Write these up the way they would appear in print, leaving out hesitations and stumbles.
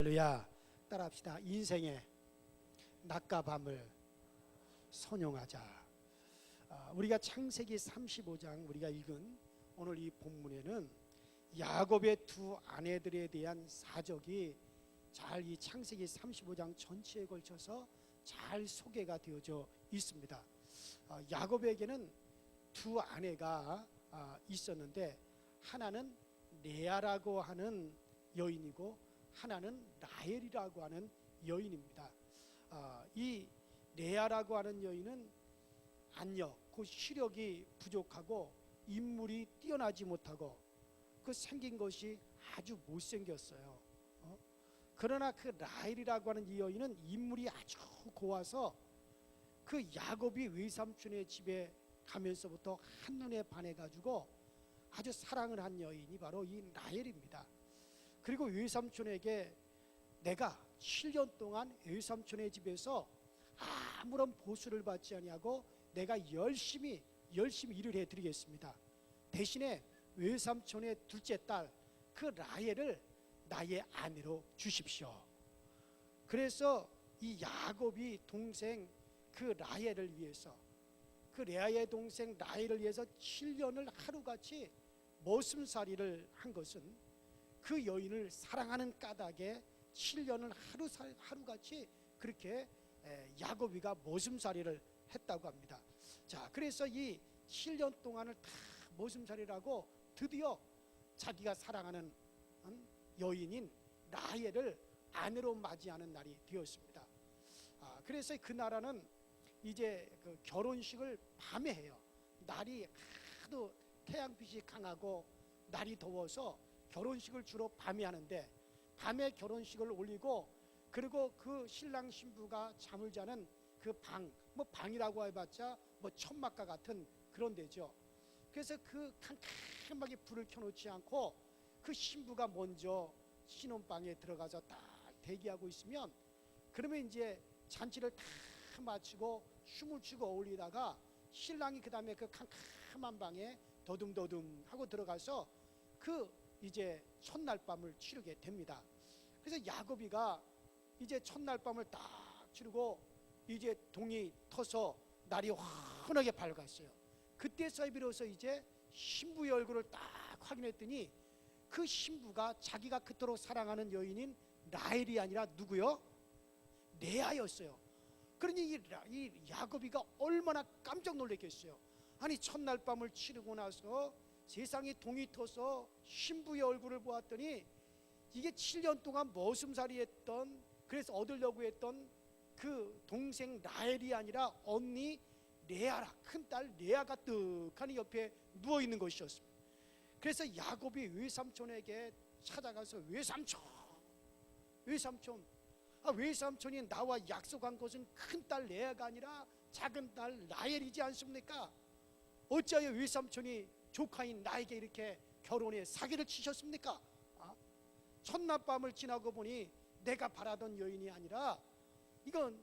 할렐루야. 따라합시다. 인생의 낮과 밤을 선용하자. 우리가 창세기 35장 우리가 읽은 오늘 이 본문에는 야곱의 두 아내들에 대한 사적이 잘 이 창세기 35장 전체에 걸쳐서 잘 소개가 되어져 있습니다. 야곱에게는 두 아내가 있었는데 하나는 레아라고 하는 여인이고 하나는 라헬이라고 하는 여인입니다. 이 레아라고 하는 여인은 안력, 그 시력이 부족하고 인물이 뛰어나지 못하고 그 생긴 것이 아주 못생겼어요. 그러나 그 라헬이라고 하는 이 여인은 인물이 아주 고와서 그 야곱이 외삼촌의 집에 가면서부터 한눈에 반해가지고 아주 사랑을 한 여인이 바로 이 라헬입니다. 그리고 외삼촌에게 내가 7년 동안 외삼촌의 집에서 아무런 보수를 받지 아니하고 내가 열심히 일을 해드리겠습니다. 대신에 외삼촌의 둘째 딸 그 라헬을 나의 아내로 주십시오. 그래서 이 야곱이 동생 그 라헬을 위해서, 그 레아의 동생 라헬을 위해서 7년을 하루같이 머슴살이를 한 것은 그 여인을 사랑하는 까닭에 7년을 하루같이 그렇게 야곱이가 머슴살이를 했다고 합니다. 자, 그래서 이 7년 동안을 다 머슴살이라고 드디어 자기가 사랑하는 여인인 라헬을 아내로 맞이하는 날이 되었습니다. 그래서 그 나라는 이제 그 결혼식을 밤에 해요. 날이 하도 태양빛이 강하고 날이 더워서 결혼식을 주로 밤에 하는데, 밤에 결혼식을 올리고 그리고 그 신랑 신부가 잠을 자는 그 방, 뭐 방이라고 해봤자 뭐 천막과 같은 그런 데죠. 그래서 그 캄캄하게 불을 켜놓지 않고 그 신부가 먼저 신혼방에 들어가서 딱 대기하고 있으면, 그러면 이제 잔치를 다 마치고 춤을 추고 어울리다가 신랑이 그 다음에 그 캄캄한 방에 더듬더듬 하고 들어가서 그 이제 첫날 밤을 치르게 됩니다. 그래서 야곱이가 이제 첫날 밤을 딱 치르고 이제 동이 터서 날이 환하게 밝았어요. 그때서야 비로소 이제 신부의 얼굴을 딱 확인했더니 그 신부가 자기가 그토록 사랑하는 여인인 라헬이 아니라 누구요? 레아였어요. 그러니 이 야곱이가 얼마나 깜짝 놀랐겠어요. 아니 첫날 밤을 치르고 나서 세상에 동이 터서 신부의 얼굴을 보았더니 이게 7년 동안 머슴살이 했던, 그래서 얻으려고 했던 그 동생 라헬이 아니라 언니 레아라, 큰딸 레아가 떡하니 옆에 누워있는 것이었습니다. 그래서 야곱이 외삼촌에게 찾아가서 외삼촌이 나와 약속한 것은 큰딸 레아가 아니라 작은딸 라헬이지 않습니까? 어찌하여 외삼촌이 조카인 나에게 이렇게 결혼에 사기를 치셨습니까? 첫날 밤을 지나고 보니 내가 바라던 여인이 아니라 이건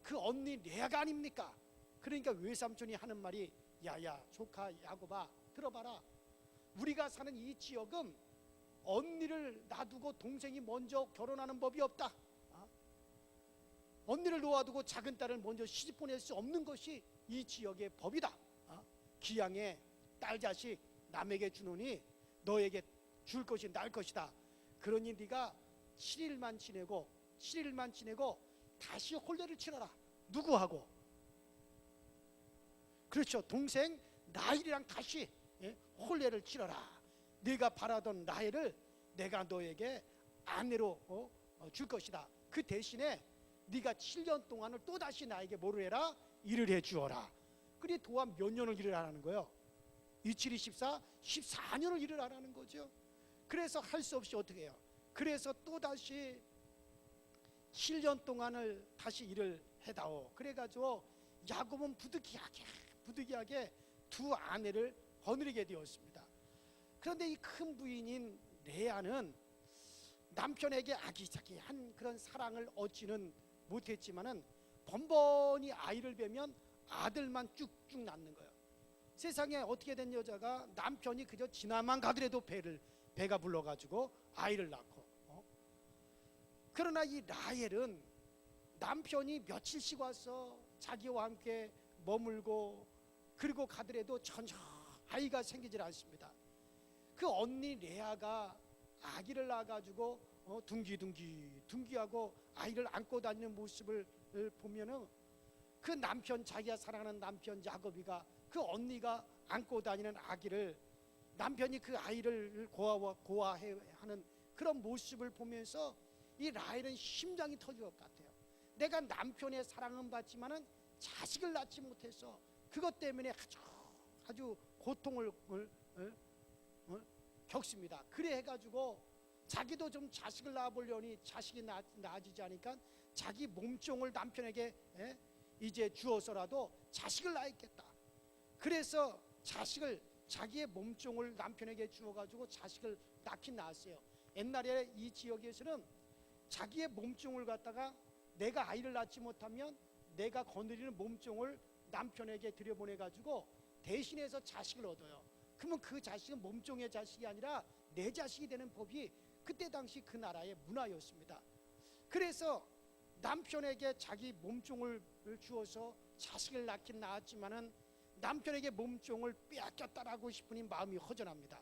그 언니 레아가 아닙니까? 그러니까 외삼촌이 하는 말이, 야야 조카 야곱아 들어봐라. 우리가 사는 이 지역은 언니를 놔두고 동생이 먼저 결혼하는 법이 없다. 언니를 놓아두고 작은 딸을 먼저 시집 보낼 수 없는 것이 이 지역의 법이다. 기양에 딸 자식 남에게 주노니 너에게 줄 것이 날 것이다. 그러니 네가 7일만 지내고 다시 혼례를 치러라. 누구하고? 그렇죠, 동생 라헬이랑 다시 혼례를 치러라. 네가 바라던 라헬을 내가 너에게 아내로 줄 것이다. 그 대신에 네가 7년 동안을 또다시 나에게 뭐를 해라? 일을 해주어라. 그래 도한 몇 년을 일을 하라는 거예요? 27, 24, 14년을 일을 하라는 거죠. 그래서 할 수 없이 어떻게 해요? 그래서 또다시 7년 동안을 다시 일을 해다오. 그래가지고 야곱은 부득이하게 두 아내를 거느리게 되었습니다. 그런데 이 큰 부인인 레아는 남편에게 아기자기한 그런 사랑을 얻지는 못했지만은 번번이 아이를 뵈면 아들만 쭉쭉 낳는 거예요. 세상에 어떻게 된 여자가 남편이 그저 지나만 가더라도 배가 불러가지고 아이를 낳고 그러나 이 라헬은 남편이 며칠씩 와서 자기와 함께 머물고 그리고 가더라도 전혀 아이가 생기질 않습니다. 그 언니 레아가 아기를 낳아가지고 둥기하고 아이를 안고 다니는 모습을 보면은 그 남편, 자기가 사랑하는 남편 야곱이가 그 언니가 안고 다니는 아기를, 남편이 그 아이를 고아해하는 그런 모습을 보면서 이 라헬은 심장이 터질 것 같아요. 내가 남편의 사랑은 받지만은 자식을 낳지 못해서 그것 때문에 아주 고통을 겪습니다. 그래 해가지고 자기도 좀 자식을 낳아보려니 자식이 낳아지지 않으니까 자기 몸종을 남편에게 이제 주어서라도 자식을 낳겠다. 그래서 자기의 몸종을 남편에게 주어가지고 자식을 낳긴 낳았어요. 옛날에 이 지역에서는 자기의 몸종을 갖다가 내가 아이를 낳지 못하면 내가 거느리는 몸종을 남편에게 들여보내가지고 대신해서 자식을 얻어요. 그러면 그 자식은 몸종의 자식이 아니라 내 자식이 되는 법이 그때 당시 그 나라의 문화였습니다. 그래서 남편에게 자기 몸종을 주어서 자식을 낳긴 낳았지만은 남편에게 몸종을 빼앗겼다라고 싶으니 마음이 허전합니다.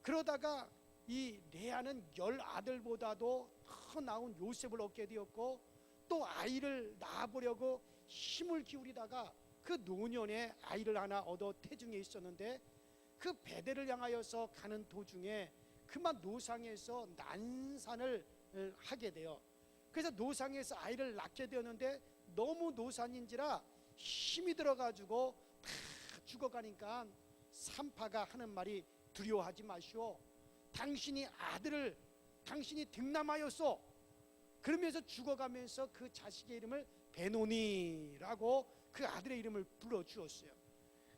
그러다가 이 레아는 10아들보다도 더 나은 요셉을 얻게 되었고 또 아이를 낳아보려고 힘을 기울이다가 그 노년에 아이를 하나 얻어 태중에 있었는데 그 베델을 향하여서 가는 도중에 그만 노상에서 난산을 하게 돼요. 그래서 노상에서 아이를 낳게 되었는데 너무 노산인지라 힘이 들어가지고 다 죽어가니까 산파가 하는 말이 두려워하지 마시오. 당신이 등남하였소. 그러면서 죽어가면서 그 자식의 이름을 베노니라고 그 아들의 이름을 불러주었어요.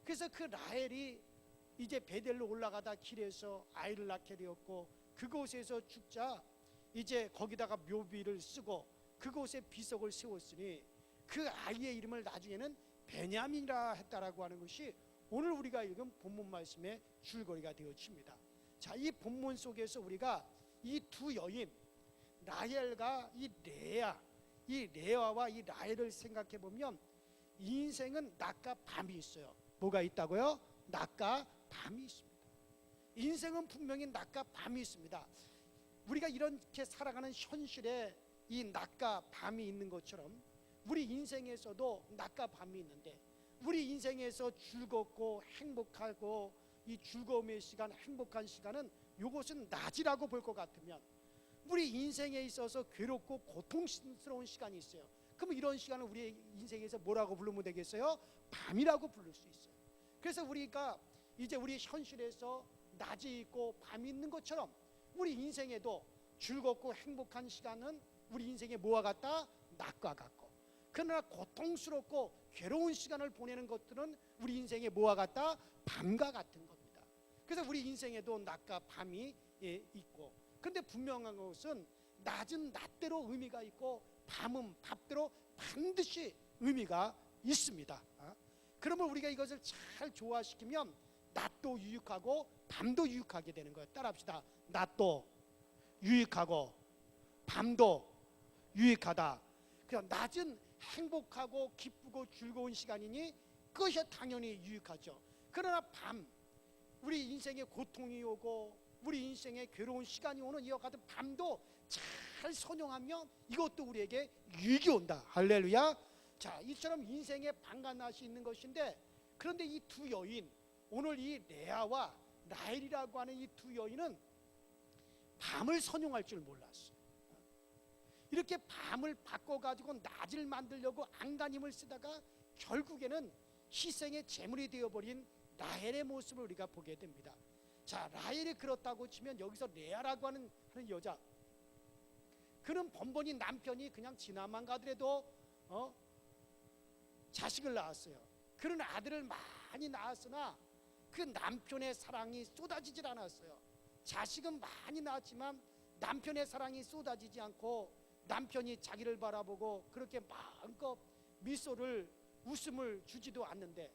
그래서 그 라헬이 이제 베델로 올라가다 길에서 아이를 낳게 되었고 그곳에서 죽자 이제 거기다가 묘비를 쓰고 그곳에 비석을 세웠으니 그 아이의 이름을 나중에는 베냐민이라 했다라고 하는 것이 오늘 우리가 읽은 본문 말씀의 줄거리가 되어집니다. 자, 이 본문 속에서 우리가 이 두 여인 라헬과 이 레아와 이 라헬을 생각해 보면 인생은 낮과 밤이 있어요. 뭐가 있다고요? 낮과 밤이 있습니다. 인생은 분명히 낮과 밤이 있습니다. 우리가 이렇게 살아가는 현실에 이 낮과 밤이 있는 것처럼 우리 인생에서도 낮과 밤이 있는데 우리 인생에서 즐겁고 행복하고 이 즐거움의 시간, 행복한 시간은 이것은 낮이라고 볼 것 같으면 우리 인생에 있어서 괴롭고 고통스러운 시간이 있어요. 그럼 이런 시간을 우리 인생에서 뭐라고 부르면 되겠어요? 밤이라고 부를 수 있어요. 그래서 우리가 이제 우리 현실에서 낮이 있고 밤이 있는 것처럼 우리 인생에도 즐겁고 행복한 시간은 우리 인생에 뭐와 같다? 낮과 같고, 그러나 고통스럽고 괴로운 시간을 보내는 것들은 우리 인생에 뭐와 같다? 밤과 같은 겁니다. 그래서 우리 인생에도 낮과 밤이 있고, 그런데 분명한 것은 낮은 낮대로 의미가 있고 밤은 밤대로 반드시 의미가 있습니다. 그러면 우리가 이것을 잘 조화시키면 낮도 유익하고 밤도 유익하게 되는 거예요. 따라합시다. 낮도 유익하고 밤도 유익하다. 그냥 낮은 행복하고 기쁘고 즐거운 시간이니 그것이 당연히 유익하죠. 그러나 밤, 우리 인생에 고통이 오고 우리 인생에 괴로운 시간이 오는 이와 같은 밤도 잘 선용하면 이것도 우리에게 유익이 온다. 할렐루야. 자, 이처럼 인생에 밤과 낮이 있는 것인데, 그런데 이 두 여인, 오늘 이 레아와 라헬이라고 하는 이 두 여인은 밤을 선용할 줄 몰랐어요. 이렇게 밤을 바꿔가지고 낮을 만들려고 안간힘을 쓰다가 결국에는 희생의 제물이 되어버린 라헬의 모습을 우리가 보게 됩니다. 자, 라헬이 그렇다고 치면 여기서 레아라고 하는 여자, 그는 번번이 남편이 그냥 지나만 가더라도 자식을 낳았어요. 그런 아들을 많이 낳았으나 그 남편의 사랑이 쏟아지질 않았어요. 자식은 많이 낳았지만 남편의 사랑이 쏟아지지 않고 남편이 자기를 바라보고 그렇게 마음껏 웃음을 주지도 않는데,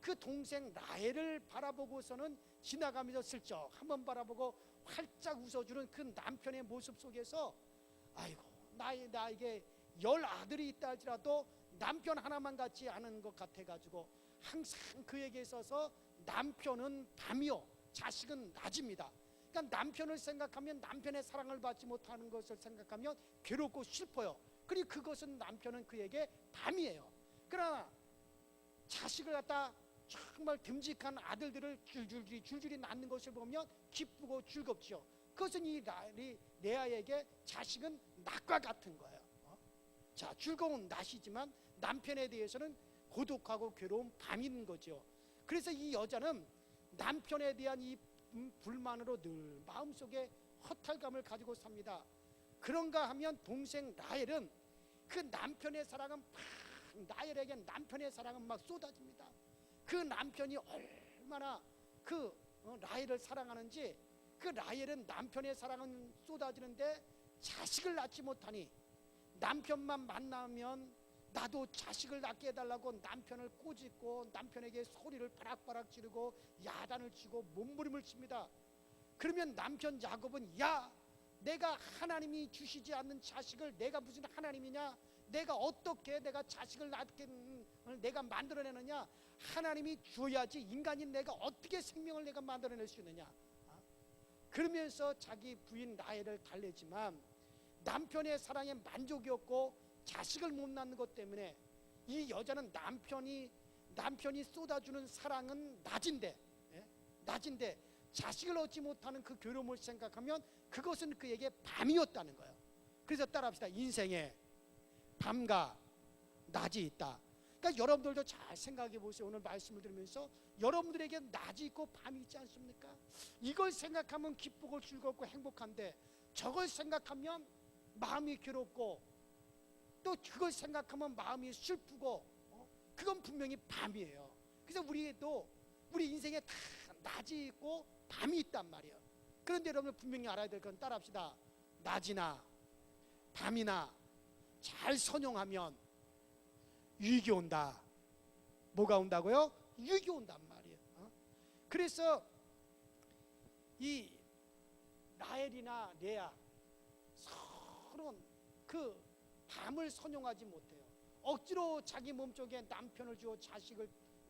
그 동생 라헬을 바라보고서는 지나가면서 슬쩍 한번 바라보고 활짝 웃어주는 그 남편의 모습 속에서 아이고 나에게 10아들이 있다 할지라도 남편 하나만 같지 않은 것 같아가지고 항상 그에게 있어서 남편은 밤이요 자식은 낮입니다. 그러니까 남편을 생각하면, 남편의 사랑을 받지 못하는 것을 생각하면 괴롭고 슬퍼요. 그리고 그것은 남편은 그에게 밤이에요. 그러나 자식을 갖다 정말 듬직한 아들들을 줄줄이 낳는 것을 보면 기쁘고 즐겁죠. 그것은 이 레아에게 자식은 낮과 같은 거예요. 자, 즐거운 낮이지만 남편에 대해서는 고독하고 괴로운 밤인 거죠. 그래서 이 여자는 남편에 대한 이 불만으로 늘 마음속에 허탈감을 가지고 삽니다. 그런가 하면 동생 라헬은 그 남편의 사랑은 라헬에게 남편의 사랑은 막 쏟아집니다. 그 남편이 얼마나 그 라헬을 사랑하는지, 그 라헬은 남편의 사랑은 쏟아지는데 자식을 낳지 못하니 남편만 만나면 나도 자식을 낳게 해달라고 남편을 꼬집고 남편에게 소리를 바락바락 지르고 야단을 치고 몸부림을 칩니다. 그러면 남편 야곱은 야, 내가 하나님이 주시지 않는 자식을 내가 무슨 하나님이냐, 내가 어떻게 내가 자식을 낳게 내가 만들어내느냐, 하나님이 주어야지 인간인 내가 어떻게 생명을 내가 만들어낼 수 있느냐. 그러면서 자기 부인 라헬을 달래지만 남편의 사랑에 만족이 없고 자식을 못 낳는 것 때문에 이 여자는 남편이 쏟아주는 사랑은 낮인데 자식을 얻지 못하는 그 괴로움을 생각하면 그것은 그에게 밤이었다는 거예요. 그래서 따라합시다. 인생에 밤과 낮이 있다. 그러니까 여러분들도 잘 생각해 보세요. 오늘 말씀을 들으면서 여러분들에게 낮이 있고 밤이 있지 않습니까? 이걸 생각하면 기쁘고 즐겁고 행복한데 저걸 생각하면 마음이 괴롭고 또 그걸 생각하면 마음이 슬프고 그건 분명히 밤이에요. 그래서 우리 인생에 다 낮이 있고 밤이 있단 말이에요. 그런데 여러분 분명히 알아야 될 건 따라합시다. 낮이나 밤이나 잘 선용하면 유익이 온다. 뭐가 온다고요? 유익이 온단 말이에요. 그래서 이 라헬이나 레아 서로 그 밤을 선용하지 못해요. 억지로 자기 몸속에 남편을 주어 자식을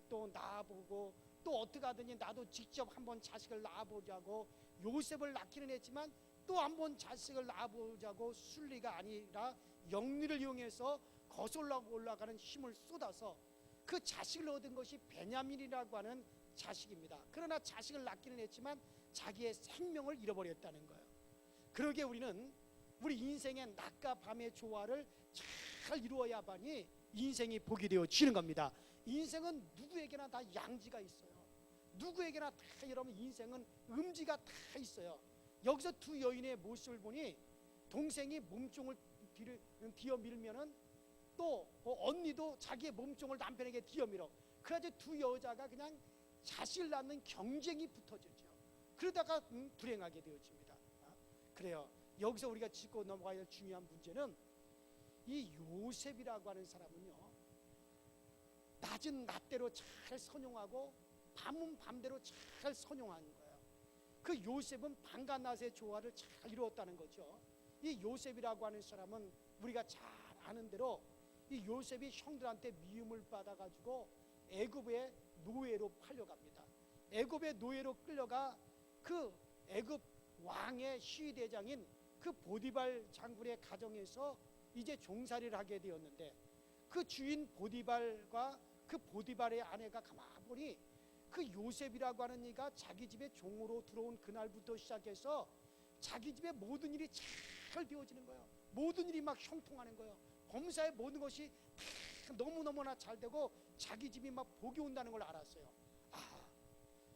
또 낳아보고 또 어떻게 하더니 나도 직접 한번 자식을 낳아보자고 요셉을 낳기는 했지만 또 한번 자식을 낳아보자고 순리가 아니라 영리를 이용해서 거슬러 올라가는 힘을 쏟아서 그 자식을 얻은 것이 베냐민이라고 하는 자식입니다. 그러나 자식을 낳기는 했지만 자기의 생명을 잃어버렸다는 거예요. 그러게 우리는 우리 인생의 낮과 밤의 조화를 잘 이루어야만이 인생이 복이 되어지는 겁니다. 인생은 누구에게나 다 양지가 있어요. 누구에게나 다 여러분 인생은 음지가 다 있어요. 여기서 두 여인의 모습을 보니 동생이 몸종을 뒤어 밀면은 또 언니도 자기의 몸종을 남편에게 뒤어 밀어. 그래서 두 여자가 그냥 자식을 낳는 경쟁이 붙어지죠. 그러다가 불행하게 되어집니다. 그래요. 여기서 우리가 짚고 넘어가야 할 중요한 문제는 이 요셉이라고 하는 사람은요, 낮은 낮대로 잘 선용하고 밤은 밤대로 잘 선용하는 거예요. 그 요셉은 밤과 낮의 조화를 잘 이루었다는 거죠. 이 요셉이라고 하는 사람은 우리가 잘 아는 대로 이 요셉이 형들한테 미움을 받아가지고 애굽의 노예로 팔려갑니다. 애굽의 노예로 끌려가 그 애굽 왕의 시위대장인 그 보디발 장군의 가정에서 이제 종살이를 하게 되었는데 그 주인 보디발과 그 보디발의 아내가 가만 보니 그 요셉이라고 하는 이가 자기 집에 종으로 들어온 그날부터 시작해서 자기 집에 모든 일이 잘 되어지는 거예요. 모든 일이 막 형통하는 거예요. 범사의 모든 것이 다 너무너무나 잘 되고 자기 집이 막 복이 온다는 걸 알았어요.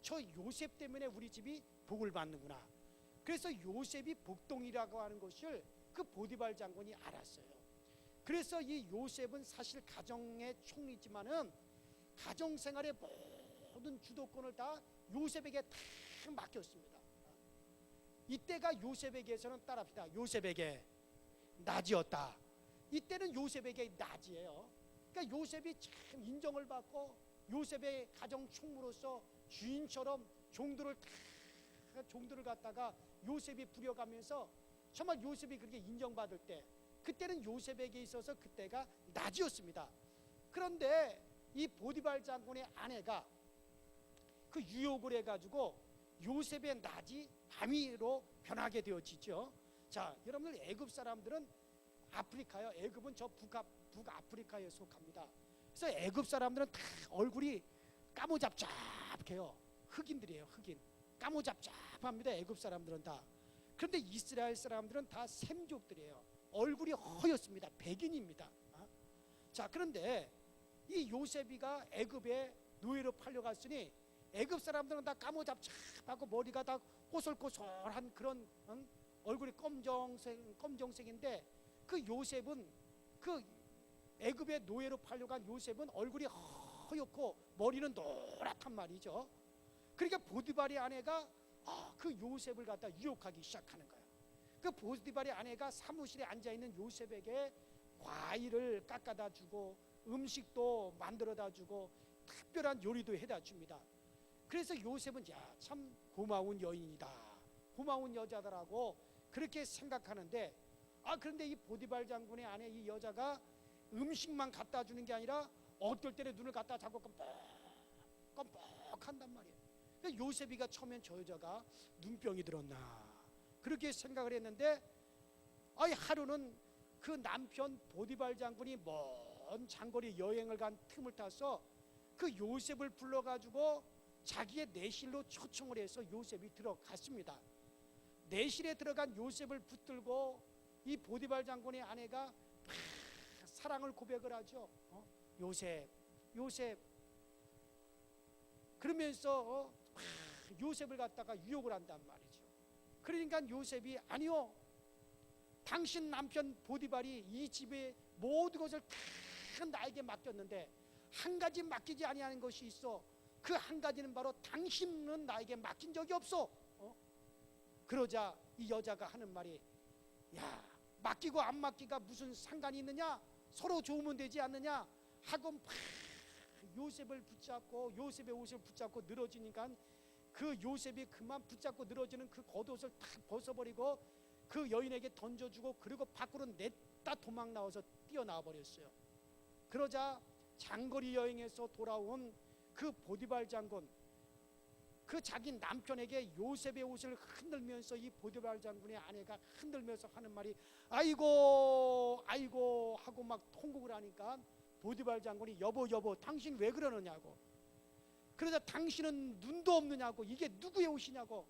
저 요셉 때문에 우리 집이 복을 받는구나. 그래서 요셉이 복동이라고 하는 것을 그 보디발 장군이 알았어요. 그래서 이 요셉은 사실 가정의 총이지만은 가정생활의 모든 주도권을 다 요셉에게 다 맡겼습니다. 이때가 요셉에게서는 따라합시다. 요셉에게 낮이었다. 이때는 요셉에게 낮이에요. 그러니까 요셉이 참 인정을 받고 요셉의 가정 총무로서 주인처럼 종들을 갖다가 요셉이 부려가면서 정말 요셉이 그렇게 인정받을 때, 그때는 요셉에게 있어서 그때가 낮이었습니다. 그런데 이 보디발 장군의 아내가 그 유혹을 해가지고 요셉의 낮이 밤이로 변하게 되어지죠. 자, 여러분들 애굽 사람들은 아프리카요. 애굽은 저 북아프리카에 속합니다. 그래서 애굽 사람들은 다 얼굴이 까무잡잡해요. 흑인들이에요. 흑인. 까무잡잡합니다. 애굽 사람들은 다. 그런데 이스라엘 사람들은 다 셈족들이에요. 얼굴이 허였습니다. 백인입니다. 자, 그런데 이 요셉이가 애굽에 노예로 팔려갔으니 애굽 사람들은 다 까무잡잡하고 머리가 다 꼬솔꼬솔한 그런 얼굴이 검정색인데, 그 요셉은, 그 애굽의 노예로 팔려간 요셉은 얼굴이 허옇고 머리는 노랗단 말이죠. 그러니까 보디발의 아내가 그 요셉을 갖다 유혹하기 시작하는 거예요. 그 보디발의 아내가 사무실에 앉아있는 요셉에게 과일을 깎아다 주고 음식도 만들어다 주고 특별한 요리도 해다 줍니다. 그래서 요셉은 야, 참 고마운 여인이다, 고마운 여자다라고 그렇게 생각하는데, 그런데 이 보디발 장군의 아내 이 여자가 음식만 갖다 주는 게 아니라 어떨 때는 눈을 갖다 자꾸 껌뻑한단 말이에요. 요셉이가 처음엔 저 여자가 눈병이 들었나 그렇게 생각을 했는데, 하루는 그 남편 보디발 장군이 먼 장거리 여행을 간 틈을 타서 그 요셉을 불러가지고 자기의 내실로 초청을 해서 요셉이 들어갔습니다. 내실에 들어간 요셉을 붙들고 이 보디발 장군의 아내가 사랑을 고백을 하죠. 요셉, 요셉. 그러면서 요셉을 갖다가 유혹을 한단 말이죠. 그러니까 요셉이 아니요, 당신 남편 보디발이 이 집의 모든 것을 다 나에게 맡겼는데 한 가지 맡기지 아니하는 것이 있어. 그 한 가지는 바로 당신은 나에게 맡긴 적이 없어. 그러자 이 여자가 하는 말이, 야, 맡기고 안 맡기가 무슨 상관이 있느냐, 서로 좋으면 되지 않느냐 하고 요셉을 붙잡고 요셉의 옷을 붙잡고 늘어지니까 그 요셉이 그만 붙잡고 늘어지는 그 겉옷을 탁 벗어버리고 그 여인에게 던져주고, 그리고 밖으로 냈다 도망 나와서 뛰어나와 버렸어요. 그러자 장거리 여행에서 돌아온 그 보디발 장군, 그 자기 남편에게 요셉의 옷을 흔들면서 이 보디발 장군의 아내가 흔들면서 하는 말이 아이고 아이고 하고 막 통곡을 하니까 보디발 장군이 여보 당신 왜 그러느냐고. 그러자 당신은 눈도 없느냐고, 이게 누구의 옷이냐고.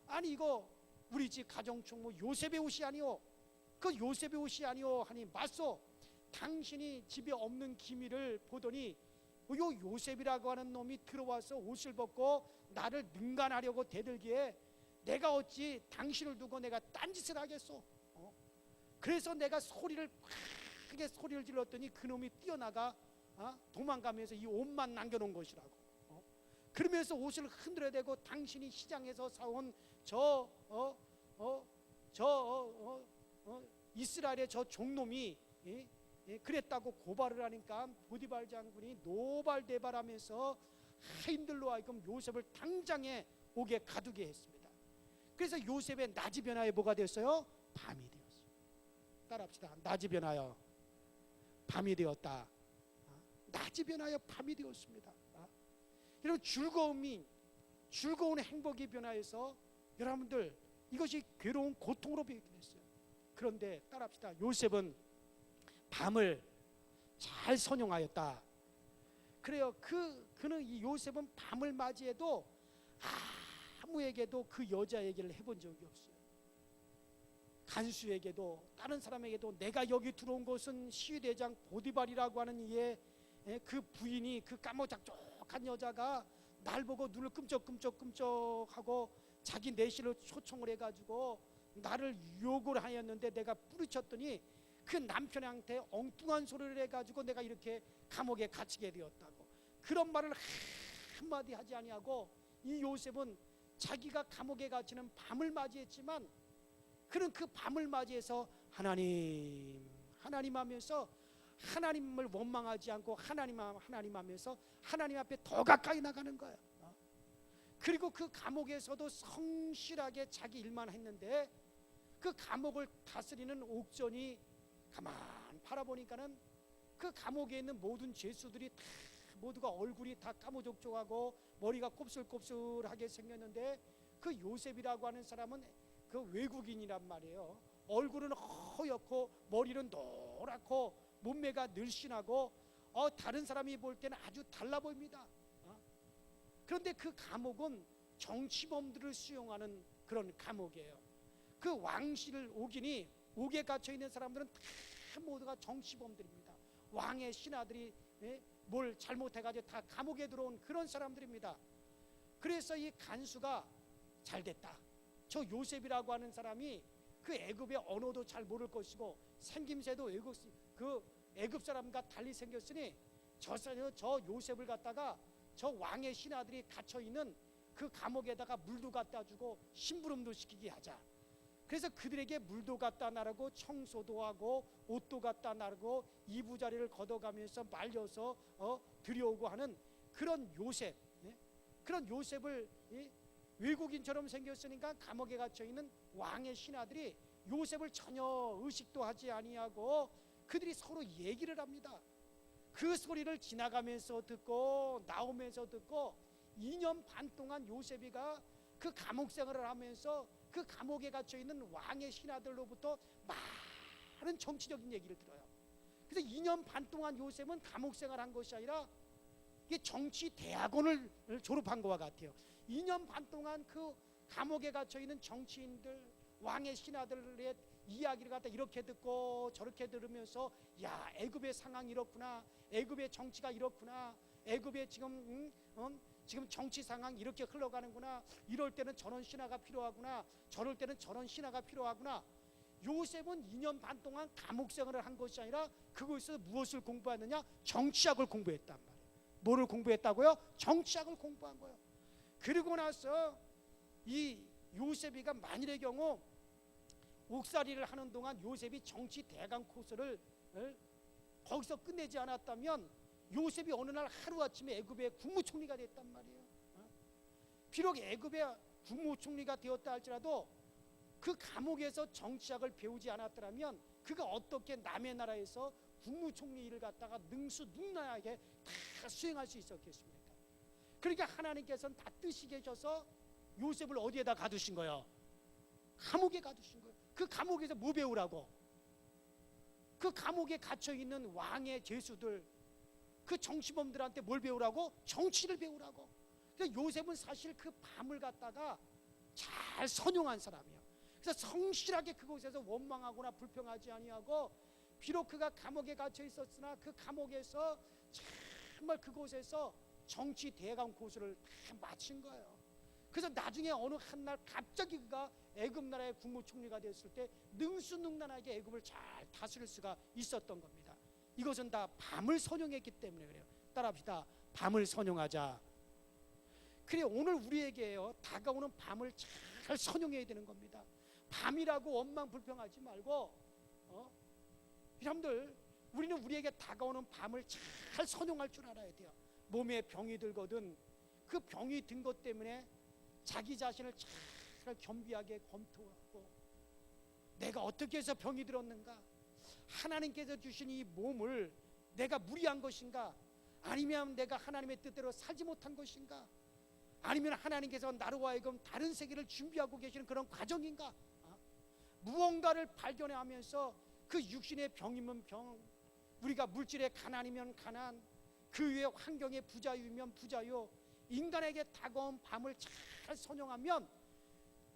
아니 이거 우리 집 가정총무 요셉의 옷이 아니오, 그 요셉의 옷이 아니오 하니, 맞소, 당신이 집에 없는 기미를 보더니 요 요셉이라고 하는 놈이 들어와서 옷을 벗고 나를 능간하려고 대들기에 내가 어찌 당신을 두고 내가 딴짓을 하겠소. 그래서 내가 크게 소리를 질렀더니 그놈이 뛰어나가 도망가면서 이 옷만 남겨놓은 것이라고. 그러면서 옷을 흔들어대고 당신이 시장에서 사온 이스라엘의 저 종놈이 그랬다고 고발을 하니까 보디발 장군이 노발대발하면서 하인들로 하여금 요셉을 당장에 옥에 가두게 했습니다. 그래서 요셉의 낮이 변하여 뭐가 됐어요? 밤이 되었어요. 따라합시다. 낮이 변하여 밤이 되었다. 낮이 변하여 밤이 되었습니다. 여러분, 즐거운 행복이 변하여서 여러분들 이것이 괴로운 고통으로 변하게 됐어요. 그런데 따라합시다. 요셉은 밤을 잘 선용하였다. 그래요. 그는 이 요셉은 밤을 맞이해도 아무에게도 그 여자 얘기를 해본 적이 없어요. 간수에게도 다른 사람에게도 내가 여기 들어온 것은 시위대장 보디발이라고 하는 이의 그 부인이, 그 까무잡잡한 여자가 날 보고 눈을 끔쩍끔쩍하고 자기 내실을 초청을 해가지고 나를 유혹을 하였는데 내가 뿌리쳤더니 그 남편한테 엉뚱한 소리를 해가지고 내가 이렇게 감옥에 갇히게 되었다고. 그런 말을 한마디 하지 아니하고 이 요셉은 자기가 감옥에 갇히는 밤을 맞이했지만 그는 그 밤을 맞이해서 하나님 하면서 하나님을 원망하지 않고 하나님 하면서 하나님 앞에 더 가까이 나가는 거예요. 그리고 그 감옥에서도 성실하게 자기 일만 했는데 그 감옥을 다스리는 옥전이 가만 바라보니까는 그 감옥에 있는 모든 죄수들이 다 모두가 얼굴이 다 까무족족하고 머리가 곱슬곱슬하게 생겼는데 그 요셉이라고 하는 사람은 그 외국인이란 말이에요. 얼굴은 허옇고 머리는 노랗고 몸매가 늘씬하고 다른 사람이 볼 때는 아주 달라 보입니다. 그런데 그 감옥은 정치범들을 수용하는 그런 감옥이에요. 그 왕실 옥인이 옥에 갇혀 있는 사람들은 다 모두가 정치범들입니다. 왕의 신하들이 뭘 잘못해가지고 다 감옥에 들어온 그런 사람들입니다. 그래서 이 간수가 잘 됐다. 저 요셉이라고 하는 사람이 그 애굽의 언어도 잘 모를 것이고 생김새도 애굽 사람과 달리 생겼으니 저 요셉을 갖다가 저 왕의 신하들이 갇혀 있는 그 감옥에다가 물도 갖다 주고 심부름도 시키게 하자. 그래서 그들에게 물도 갖다 나르고 청소도 하고 옷도 갖다 나르고 이부자리를 걷어가면서 말려서 들여오고 하는 그런 요셉, 그런 요셉을 외국인처럼 생겼으니까 감옥에 갇혀 있는 왕의 신하들이 요셉을 전혀 의식도 하지 아니하고 그들이 서로 얘기를 합니다. 그 소리를 지나가면서 듣고 나오면서 듣고 2년 반 동안 요셉이가 그 감옥 생활을 하면서 그 감옥에 갇혀 있는 왕의 신하들로부터 많은 정치적인 얘기를 들어요. 그래서 2년 반 동안 요셉은 감옥 생활한 것이 아니라 이게 정치 대학원을 졸업한 것과 같아요. 2년 반 동안 그 감옥에 갇혀 있는 정치인들, 왕의 신하들의 이야기를 갖다 이렇게 듣고 저렇게 들으면서 야, 애굽의 상황이 이렇구나, 애굽의 정치가 이렇구나, 애굽의 지금 정치 상황 이렇게 흘러가는구나, 이럴 때는 저런 신하가 필요하구나, 저럴 때는 저런 신하가 필요하구나. 요셉은 2년 반 동안 감옥 생활을 한 것이 아니라 그곳에서 무엇을 공부하느냐? 정치학을 공부했단 말이에요. 뭐를 공부했다고요? 정치학을 공부한 거예요. 그리고 나서 이 요셉이가 만일의 경우 옥살이를 하는 동안 요셉이 정치 대강 코스를 거기서 끝내지 않았다면 요셉이 어느 날 하루아침에 애굽의 국무총리가 됐단 말이에요. 비록 애굽의 국무총리가 되었다 할지라도 그 감옥에서 정치학을 배우지 않았더라면 그가 어떻게 남의 나라에서 국무총리 일을 갖다가 능수능란하게 다 수행할 수 있었겠습니까? 그러니까 하나님께서는 다 뜻이 계셔서 요셉을 어디에다 가두신 거예요? 감옥에 가두신 거예요. 그 감옥에서 뭐 배우라고? 그 감옥에 갇혀있는 왕의 죄수들, 그 정치범들한테 뭘 배우라고? 정치를 배우라고. 그러니까 요셉은 사실 그 밤을 갖다가 잘 선용한 사람이에요. 그래서 성실하게 그곳에서 원망하거나 불평하지 아니하고 비록 그가 감옥에 갇혀 있었으나 그 감옥에서 정말 그곳에서 정치 대강 고수를 다 마친 거예요. 그래서 나중에 어느 한날 갑자기 그가 애굽 나라의 국무총리가 됐을 때 능수능란하게 애굽을 잘 다스릴 수가 있었던 겁니다. 이것은 다 밤을 선용했기 때문에 그래요. 따라합시다. 밤을 선용하자. 그래, 오늘 우리에게요, 다가오는 밤을 잘 선용해야 되는 겁니다. 밤이라고 원망 불평하지 말고 여러분들, 우리는 우리에게 다가오는 밤을 잘 선용할 줄 알아야 돼요. 몸에 병이 들거든 그 병이 든 것 때문에 자기 자신을 잘 겸비하게 검토하고 내가 어떻게 해서 병이 들었는가, 하나님께서 주신 이 몸을 내가 무리한 것인가, 아니면 내가 하나님의 뜻대로 살지 못한 것인가, 아니면 하나님께서 나로 하여금 다른 세계를 준비하고 계시는 그런 과정인가. 무언가를 발견하면서 그 육신의 병이면 병, 우리가 물질의 가난이면 가난, 그 위에 환경의 부자유면 부자유, 인간에게 다가온 밤을 잘 선용하면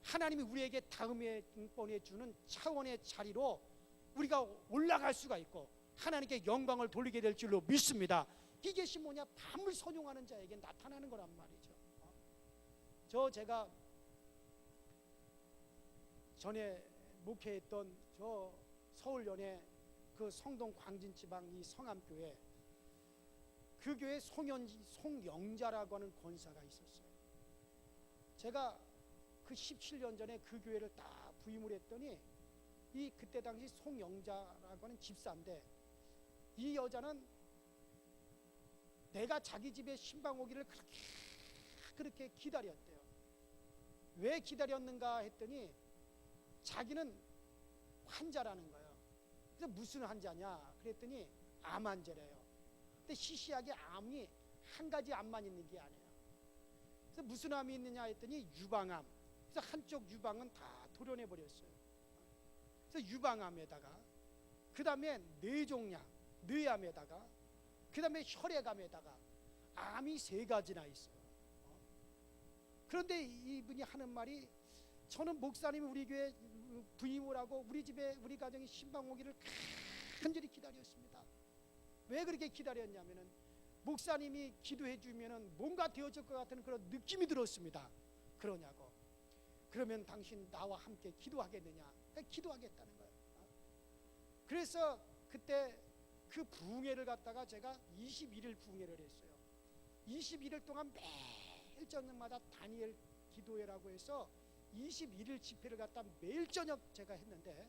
하나님이 우리에게 다음에 번에 주는 차원의 자리로 우리가 올라갈 수가 있고 하나님께 영광을 돌리게 될 줄로 믿습니다. 이것이 뭐냐? 밤을 선용하는 자에게 나타나는 거란 말이죠. 제가 전에 목회했던 저 서울연의 그 성동 광진지방 이 성암교회, 그 교회 송영자라고 하는 권사가 있었어요. 제가 그 17년 전에 그 교회를 딱 부임을 했더니 이 그때 당시 송영자라고 하는 집사인데 이 여자는 내가 자기 집에 신방 오기를 그렇게 기다렸대요. 왜 기다렸는가 했더니 자기는 환자라는 거예요. 그래서 무슨 환자냐 그랬더니 암 환자래요. 근데 시시하게 암이 한 가지 암만 있는 게 아니에요. 그래서 무슨 암이 있느냐 했더니 유방암. 그래서 한쪽 유방은 다 도려내 버렸어요. 그래서 유방암에다가 그 다음에 뇌종양, 뇌암에다가 그 다음에 혈액암에다가 암이 3가지나 있어요. 그런데 이분이 하는 말이, 저는 목사님이 우리 교회 부임을 하고 우리 집에 우리 가정에 신방 오기를 간절히 기다렸습니다. 왜 그렇게 기다렸냐면은 목사님이 기도해 주면은 뭔가 되어질 것 같은 그런 느낌이 들었습니다. 그러냐고. 그러면 당신 나와 함께 기도하겠느냐? 기도하겠다는 거예요. 그래서 그때 그 부흥회를 갖다가 제가 21일 부흥회를 했어요. 21일 동안 매일 저녁마다 다니엘 기도회라고 해서 21일 집회를 갖다 매일 저녁 제가 했는데,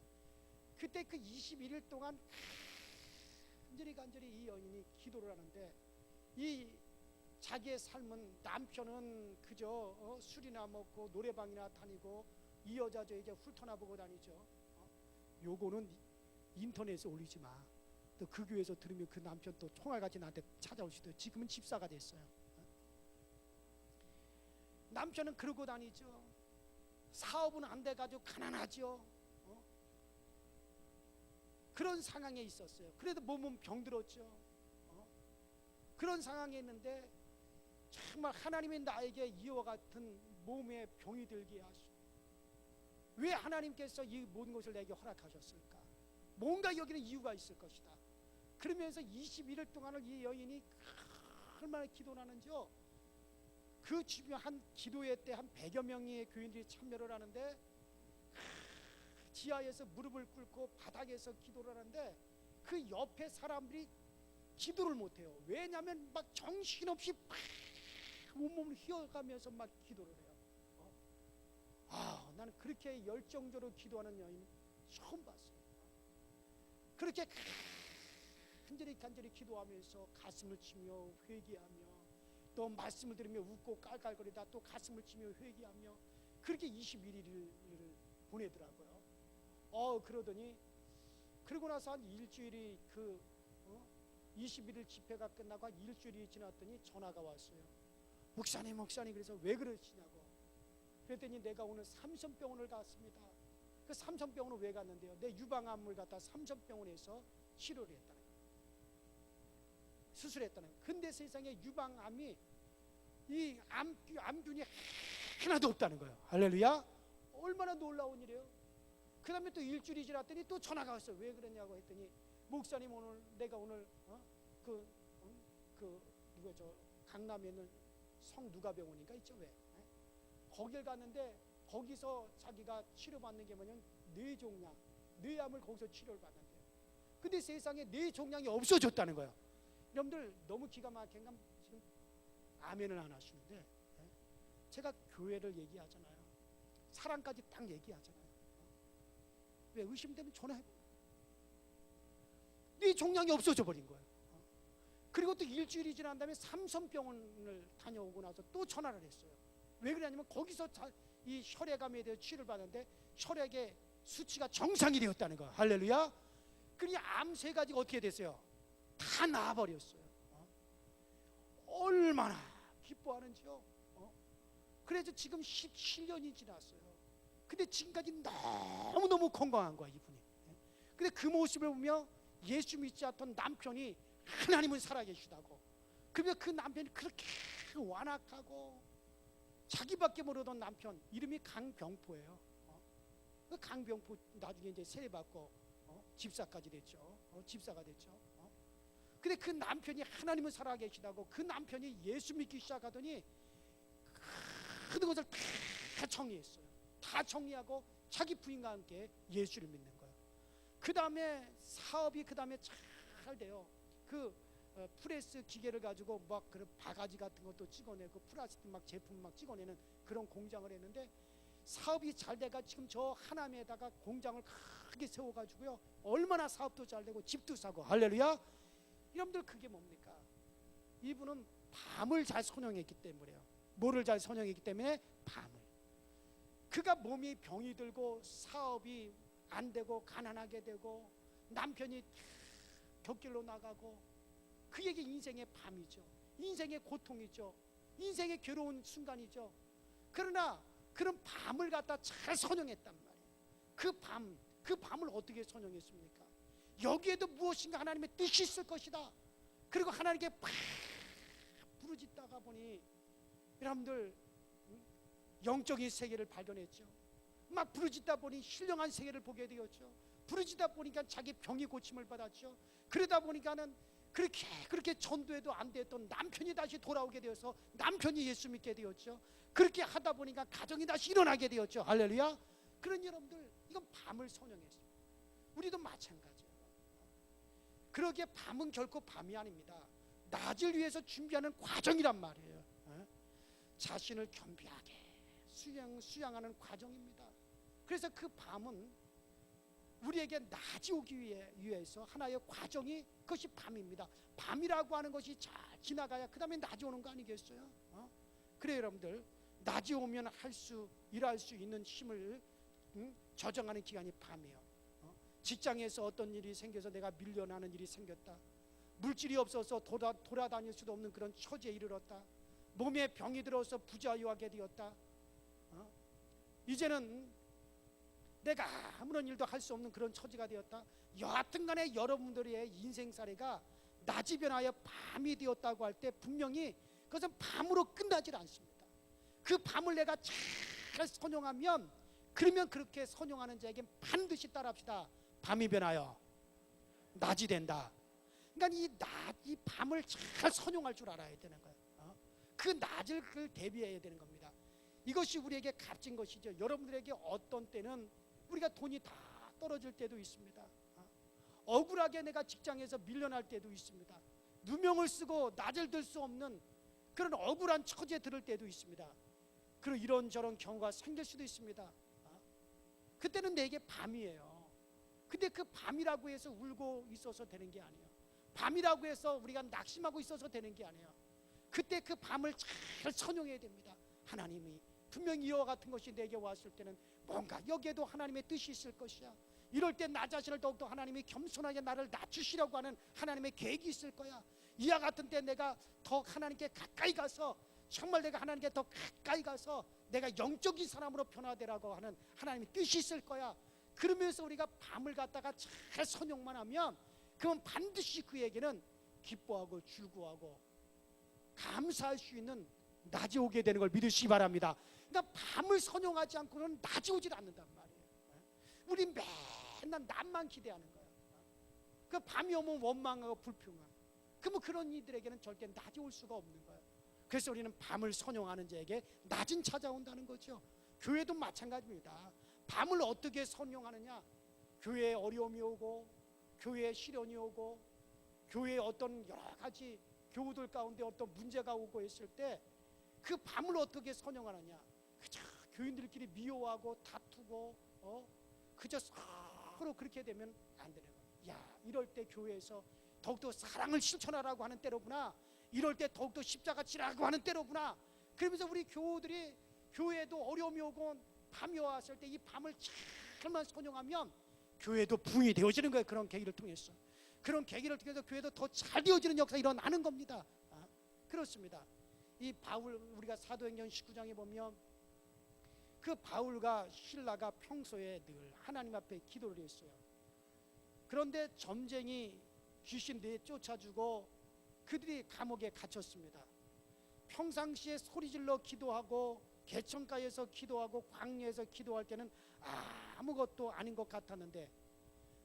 그때 그 21일 동안 간절히 이 여인이 기도를 하는데, 이 자기의 삶은 남편은 그저 술이나 먹고 노래방이나 다니고 이 여자 저 이제 훑어나 보고 다니죠. 요거는 인터넷에 올리지 마. 또 그 교회에서 들으면 그 남편 또 총알같이 나한테 찾아올 수도 있어요. 지금은 집사가 됐어요. 남편은 그러고 다니죠. 사업은 안 돼가지고 가난하죠. 그런 상황에 있었어요. 그래도 몸은 병들었죠. 그런 상황에 있는데 정말 하나님이 나에게 이와 같은 몸에 병이 들게 하시고, 왜 하나님께서 이 모든 것을 내게 허락하셨을까? 뭔가 여기는 이유가 있을 것이다. 그러면서 21일 동안을 이 여인이 얼마나 기도를 하는지요. 그 주변 한 기도회 때 한 100여 명의 교인들이 참여를 하는데, 지하에서 무릎을 꿇고 바닥에서 기도를 하는데 그 옆에 사람들이 기도를 못해요. 왜냐하면 막 정신없이 막 온몸을 휘어가면서 막 기도를 해요. 나는 그렇게 열정적으로 기도하는 여인 처음 봤어요. 그렇게 간절히 기도하면서 가슴을 치며 회개하며, 또 말씀을 들으며 웃고 깔깔거리다 또 가슴을 치며 회개하며, 그렇게 21일을 보내더라고요. 그러더니 그러고 나서 한 일주일이 21일 집회가 끝나고 한 일주일이 지났더니 전화가 왔어요. 목사님 그래서 왜 그러시냐고. 그랬더니 내가 오늘 삼성병원을 갔습니다. 그 삼성병원을 왜 갔는데요? 내 유방암을 갖다 삼성병원에서 치료를 했다는 거예요. 수술했다는 거예요. 근데 세상에 유방암이 이 암균이 하나도 없다는 거예요. 할렐루야. 얼마나 놀라운 일이에요. 그 다음에 또 일주일이 지났더니 또 전화가 왔어요. 왜 그러냐고 했더니, 목사님 내가 오늘 강남에 있는 성누가병원인가 있죠 왜? 거길 갔는데 거기서 자기가 치료받는 게 뭐냐면 뇌종양, 뇌암을 거기서 치료를 받는데요. 근데 세상에 뇌종양이 없어졌다는 거예요. 여러분들 너무 기가 막힌 건 지금 아멘을 안 하시는데, 제가 교회를 얘기하잖아요. 사랑까지 딱 얘기하잖아요. 왜? 의심되면 전화해봐요. 뇌종양이 없어져 버린 거예요. 그리고 또 일주일이 지난 다음에 삼성병원을 다녀오고 나서 또 전화를 했어요. 왜 그러냐면 거기서 이 혈액암에 대해 치료를 받는데 혈액의 수치가 정상이 되었다는 거예요. 할렐루야. 그러니 암 3가지가 어떻게 됐어요? 다 나아버렸어요. 얼마나 기뻐하는지요. 그래서 지금 17년이 지났어요. 근데 지금까지 너무너무 건강한 거야 이분이. 근데 그 모습을 보며 예수 믿지 않던 남편이 하나님은 살아계시다고, 그러면 그 남편이 그렇게 완악하고 자기밖에 모르던 남편, 이름이 강병포예요. 그 강병포 나중에 이제 세례받고 집사까지 됐죠. 집사가 됐죠. 근데 그 남편이 하나님은 살아계시다고, 그 남편이 예수 믿기 시작하더니 모든 것을 다 정리했어요. 다 정리하고 자기 부인과 함께 예수를 믿는 거예요. 그 다음에 사업이 그 다음에 잘 돼요. 프레스 기계를 가지고 막 그런 바가지 같은 것도 찍어내고 플라스틱 막 제품 막 찍어내는 그런 공장을 했는데, 사업이 잘 돼가 지금 저 하남에다가 공장을 크게 세워가지고요, 얼마나 사업도 잘 되고 집도 사고. 할렐루야. 여러분들 그게 뭡니까? 이분은 밤을 잘 선용했기 때문에요. 뭐를 잘 선용했기 때문에? 밤을. 그가 몸이 병이 들고 사업이 안 되고 가난하게 되고 남편이 곁길로 나가고 그에게 인생의 밤이죠. 인생의 고통이죠. 인생의 괴로운 순간이죠. 그러나 그런 밤을 갖다 잘 선용했단 말이에요. 그 밤을 어떻게 선용했습니까? 여기에도 무엇인가 하나님의 뜻이 있을 것이다. 그리고 하나님께 팍 부르짖다가 보니 여러분들 영적인 세계를 발견했죠. 막 부르짖다 보니 신령한 세계를 보게 되었죠. 부르짖다 보니까 자기 병이 고침을 받았죠. 그러다 보니까는 그렇게 전도해도 안 됐던 남편이 다시 돌아오게 되어서 남편이 예수 믿게 되었죠. 그렇게 하다 보니까 가정이 다시 일어나게 되었죠. 할렐루야. 그런 여러분들, 이건 밤을 선용했어요. 우리도 마찬가지예요. 그러기에 밤은 결코 밤이 아닙니다. 낮을 위해서 준비하는 과정이란 말이에요. 자신을 겸비하게 수양하는 과정입니다. 그래서 그 밤은 우리에게 낮이 오기 위해서 하나의 과정이, 그것이 밤입니다. 밤이라고 하는 것이 잘 지나가야 그 다음에 낮이 오는 거 아니겠어요? 그래요 여러분들, 낮이 오면 일할 수 있는 힘을 저장하는 기간이 밤이에요. 직장에서 어떤 일이 생겨서 내가 밀려나는 일이 생겼다. 물질이 없어서 돌아다닐 수도 없는 그런 처지에 이르렀다. 몸에 병이 들어서 부자유하게 되었다. 이제는 내가 아무런 일도 할 수 없는 그런 처지가 되었다. 여하튼 간에 여러분들의 인생사례가 낮이 변하여 밤이 되었다고 할 때 분명히 그것은 밤으로 끝나질 않습니다. 그 밤을 내가 잘 선용하면, 그러면 그렇게 선용하는 자에게 반드시 따라합시다. 밤이 변하여 낮이 된다. 그러니까 이 밤을 잘 선용할 줄 알아야 되는 거예요. 그 낮을 대비해야 되는 겁니다. 이것이 우리에게 값진 것이죠. 여러분들에게 어떤 때는 우리가 돈이 다 떨어질 때도 있습니다. 억울하게 내가 직장에서 밀려날 때도 있습니다. 누명을 쓰고 낯을 들 수 없는 그런 억울한 처지에 들을 때도 있습니다. 그리고 이런저런 경우가 생길 수도 있습니다. 그때는 내게 밤이에요. 근데 그 밤이라고 해서 울고 있어서 되는 게 아니에요. 밤이라고 해서 우리가 낙심하고 있어서 되는 게 아니에요. 그때 그 밤을 잘 선용해야 됩니다. 하나님이 분명히 이와 같은 것이 내게 왔을 때는 뭔가 여기에도 하나님의 뜻이 있을 것이야. 이럴 때 나 자신을 더욱더 하나님이 겸손하게 나를 낮추시려고 하는 하나님의 계획이 있을 거야. 이와 같은 때 내가 더 하나님께 가까이 가서, 정말 내가 하나님께 더 가까이 가서 내가 영적인 사람으로 변화되라고 하는 하나님의 뜻이 있을 거야. 그러면서 우리가 밤을 갖다가 잘 선용만 하면, 그건 반드시 그에게는 기뻐하고 즐거워하고 감사할 수 있는 낮이 오게 되는 걸 믿으시기 바랍니다. 그러니까 밤을 선용하지 않고는 낮이 오질 않는단 말이에요. 우리 맨날 낮만 기대하는 거예요. 그 밤이 오면 원망하고 불평하고, 그러면 그런 이들에게는 절대 낮이 올 수가 없는 거예요. 그래서 우리는 밤을 선용하는 자에게 낮은 찾아온다는 거죠. 교회도 마찬가지입니다. 밤을 어떻게 선용하느냐? 교회에 어려움이 오고, 교회에 시련이 오고, 교회에 어떤 여러 가지 교우들 가운데 어떤 문제가 오고 했을 때 그 밤을 어떻게 선용하느냐? 그저 교인들끼리 미워하고 다투고 그저 서로 그렇게 되면 안 되는 거예요. 야, 이럴 때 교회에서 더욱더 사랑을 실천하라고 하는 때로구나. 이럴 때 더욱더 십자가 지라고 하는 때로구나. 그러면서 우리 교우들이 교회에도 어려움이 오고 밤이 왔을 때 이 밤을 잘만 선용하면 교회도 부흥이 되어지는 거예요. 그런 계기를 통해서, 그런 계기를 통해서 교회도 더 잘 되어지는 역사가 일어나는 겁니다. 그렇습니다. 이 바울, 우리가 사도행전 19장에 보면 그 바울과 실라가 평소에 늘 하나님 앞에 기도를 했어요. 그런데 점쟁이 귀신들이 쫓아주고 그들이 감옥에 갇혔습니다. 평상시에 소리질러 기도하고 개천가에서 기도하고 광야에서 기도할 때는 아무것도 아닌 것 같았는데,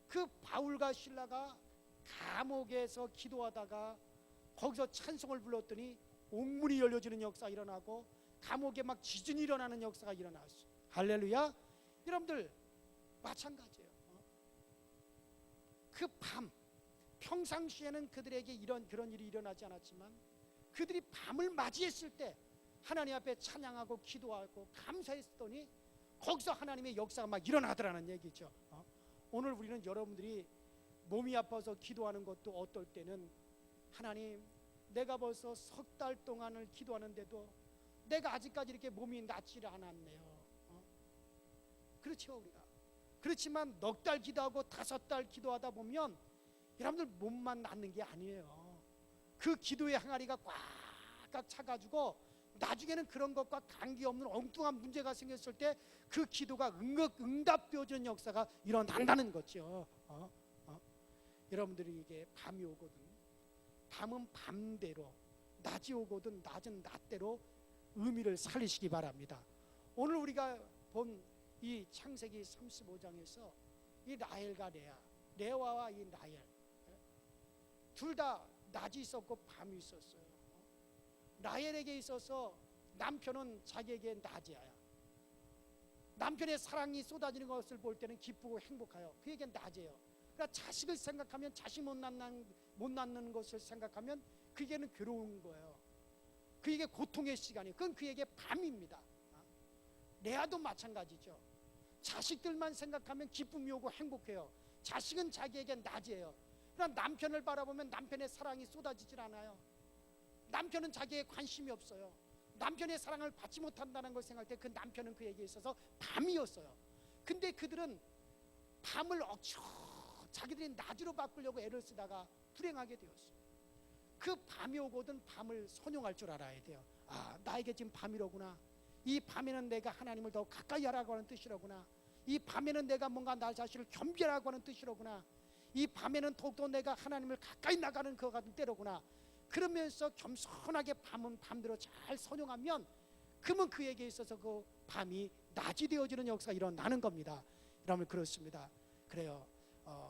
그 바울과 실라가 감옥에서 기도하다가 거기서 찬송을 불렀더니 옥문이 열려지는 역사가 일어나고 감옥에 막 지진이 일어나는 역사가 일어났어요. 할렐루야. 여러분들 마찬가지예요. 그 밤, 평상시에는 그들에게 그런 일이 일어나지 않았지만 그들이 밤을 맞이했을 때 하나님 앞에 찬양하고 기도하고 감사했더니 거기서 하나님의 역사가 막 일어나더라는 얘기죠. 오늘 우리는 여러분들이 몸이 아파서 기도하는 것도 어떨 때는, 하나님, 내가 벌써 석 달 동안을 기도하는데도 내가 아직까지 이렇게 몸이 낫지를 않았네요. 그렇죠. 우리가 그렇지만 넉 달 기도하고 5달 기도하다 보면 여러분들 몸만 낫는 게 아니에요. 그 기도의 항아리가 꽉꽉 차가지고 나중에는 그런 것과 관계없는 엉뚱한 문제가 생겼을 때 그 기도가 응답되어지는 역사가 일어난다는 거죠. 여러분들이 이게 밤이 오거든 밤은 밤대로, 낮이 오거든 낮은 낮대로 의미를 살리시기 바랍니다. 오늘 우리가 본 이 창세기 35장에서 이 라헬과 레아와 이 라헬 둘 다 낮이 있었고 밤이 있었어요. 라헬에게 있어서 남편은 자기에게 낮이야. 남편의 사랑이 쏟아지는 것을 볼 때는 기쁘고 행복해요. 그에게 낮이에요. 그러니까 자식을 생각하면, 자식 못 낳는 것을 생각하면 그에게는 괴로운 거예요. 그에게 고통의 시간이에요. 그건 그에게 밤입니다. 레아도 마찬가지죠. 자식들만 생각하면 기쁨이 오고 행복해요. 자식은 자기에게 낮이에요. 그러나 남편을 바라보면 남편의 사랑이 쏟아지질 않아요. 남편은 자기에 관심이 없어요. 남편의 사랑을 받지 못한다는 걸 생각할 때 그 남편은 그에게 있어서 밤이었어요. 근데 그들은 밤을 억지로 자기들이 낮으로 바꾸려고 애를 쓰다가 불행하게 되었어요. 그 밤이 오거든 밤을 선용할 줄 알아야 돼요. 나에게 지금 밤이로구나. 이 밤에는 내가 하나님을 더 가까이 하라고 하는 뜻이로구나. 이 밤에는 내가 뭔가 나 자신을 겸비하라고 하는 뜻이로구나. 이 밤에는 더욱더 내가 하나님을 가까이 나가는 것 같은 때로구나. 그러면서 겸손하게 밤은 밤대로 잘 선용하면 그러면 그에게 있어서 그 밤이 낮이 되어지는 역사가 일어나는 겁니다. 여러분 그렇습니다. 그래요.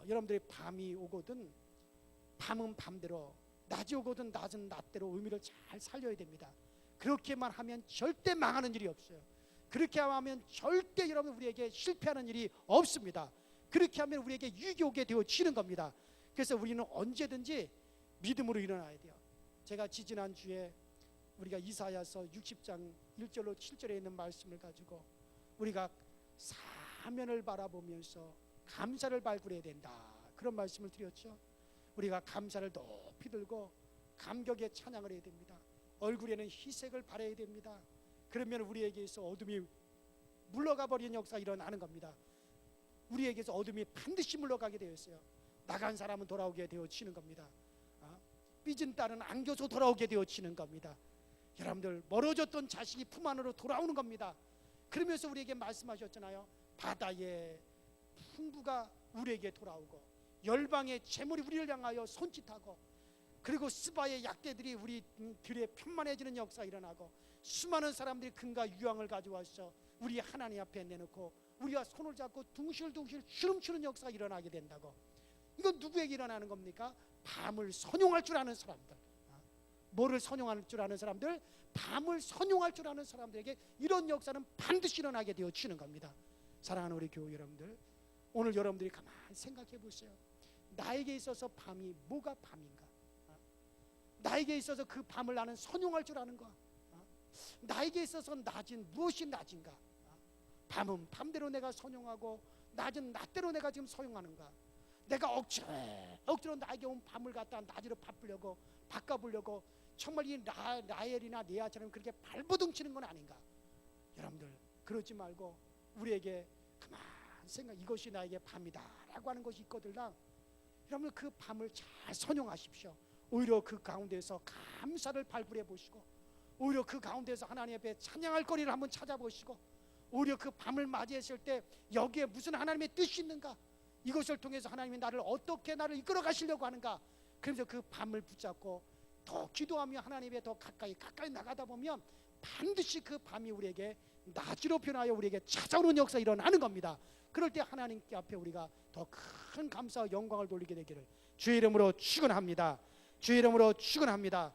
여러분들이 밤이 오거든 밤은 밤대로, 낮이 오거든 낮은 낮대로 의미를 잘 살려야 됩니다. 그렇게만 하면 절대 망하는 일이 없어요. 그렇게 하면 절대 여러분 우리에게 실패하는 일이 없습니다. 그렇게 하면 우리에게 유익이 오게 되어지는 겁니다. 그래서 우리는 언제든지 믿음으로 일어나야 돼요. 제가 지지난주에 우리가 이사야서 60장 1절로 7절에 있는 말씀을 가지고 우리가 사면을 바라보면서 감사를 발굴해야 된다, 그런 말씀을 드렸죠. 우리가 감사를 높이 들고 감격의 찬양을 해야 됩니다. 얼굴에는 희색을 바라야 됩니다. 그러면 우리에게서 어둠이 물러가 버리는 역사가 일어나는 겁니다. 우리에게서 어둠이 반드시 물러가게 되어 있어요. 나간 사람은 돌아오게 되어지는 겁니다. 삐진 딸은 안겨서 돌아오게 되어지는 겁니다. 여러분들 멀어졌던 자식이 품 안으로 돌아오는 겁니다. 그러면서 우리에게 말씀하셨잖아요. 바다의 풍부가 우리에게 돌아오고 열방의 재물이 우리를 향하여 손짓하고, 그리고 스바의 약대들이 우리 들에 편만해지는 역사가 일어나고, 수많은 사람들이 금과 유황을 가져와서 우리 하나님 앞에 내놓고 우리가 손을 잡고 둥실둥실 주름치는 역사가 일어나게 된다고. 이건 누구에게 일어나는 겁니까? 밤을 선용할 줄 아는 사람들. 뭐를 선용할 줄 아는 사람들? 밤을 선용할 줄 아는 사람들에게 이런 역사는 반드시 일어나게 되어지는 겁니다. 사랑하는 우리 교회 여러분들, 오늘 여러분들이 가만히 생각해 보세요. 나에게 있어서 밤이 뭐가 밤인가? 나에게 있어서 그 밤을 나는 선용할 줄 아는 거. 나에게 있어서 낮은 무엇이 낮인가? 밤은 밤대로 내가 선용하고 낮은 낮대로 내가 지금 선용하는가? 내가 억지로 나에게 온 밤을 갖다 낮으로 바꿔보려고 정말 이 라헬이나 레아처럼 그렇게 발버둥치는 건 아닌가? 여러분들 그러지 말고 우리에게 가만 생각, 이것이 나에게 밤이다라고 하는 것이 있거든요. 여러분들 그 밤을 잘 선용하십시오. 오히려 그 가운데서 감사를 발굴해 보시고, 오히려 그 가운데서 하나님 앞에 찬양할 거리를 한번 찾아보시고, 오히려 그 밤을 맞이했을 때 여기에 무슨 하나님의 뜻이 있는가, 이것을 통해서 하나님이 나를 어떻게 이끌어 가시려고 하는가, 그러면서 그 밤을 붙잡고 더 기도하며 하나님에 더 가까이 나가다 보면 반드시 그 밤이 우리에게 낮으로 변하여 우리에게 찾아오는 역사가 일어나는 겁니다. 그럴 때 하나님께 앞에 우리가 더 큰 감사와 영광을 돌리게 되기를 주의 이름으로 축원합니다. 주의 이름으로 축원합니다.